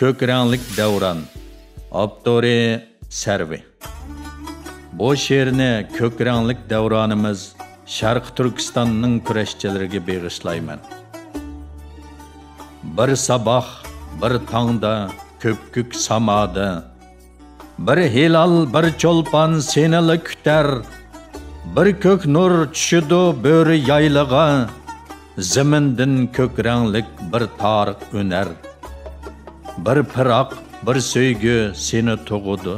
Ko'kranglik davron. Avtori Sarvi. Bu she'rni ko'kranglik davronimiz Sharq Turkistonning kurashchilariga bag'ishlayman. Bir sabah, bir tongda, ko'pkuk samoda, bir hilal, bir cho'lpon senili kutar, bir ko'k nur tushidi bo'ri yaylig'a, zimindin ko'kranglik bir tariq o'nar. Bir piroq, bir söygü seni tug'udi,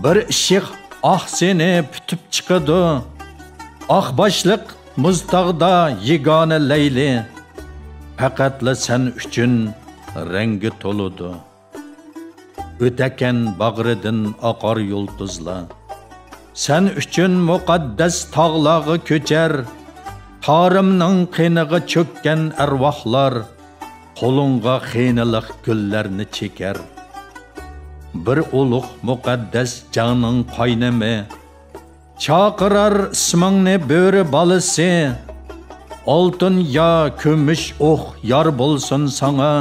bir ishiq seni putib chiqadi. Boshliq muztag'da yegona layli, faqatla sen uchun rangi to'ludi. O'takan bag'ridin oqar yulduzlar, sen uchun muqaddas tog'lag'i ko'char. Tarimning qiniga cho'kkan arvohlar, qo'lingga xiynilik gullarni chekar. Bir ulug' muqaddas joning qaynami, chaqirar ismingni bo'ri bolasi. Oltin ya kumush yar bo'lsin sana,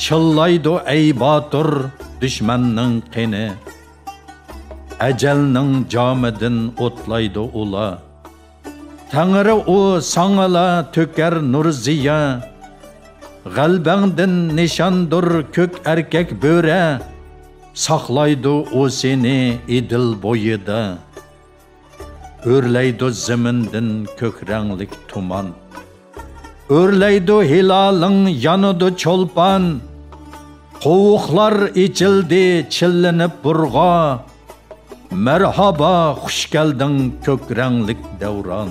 chillaydi ey botir dushmanning qini. Ajalning jomidin o'tlaydi ula, Tangri u sangala to'kar nur ziya. G'albangdin nishondir ko'k erkak bo'ra, saqlaydi u seni idil bo'yida. O'rlaydi zimindin ko'kranglik tuman, o'rlaydi hiloling yonidi cho'lpon. Qovuqlar ichildi chillinib burg'a, marhaba xush kelding ko'kranglik davron.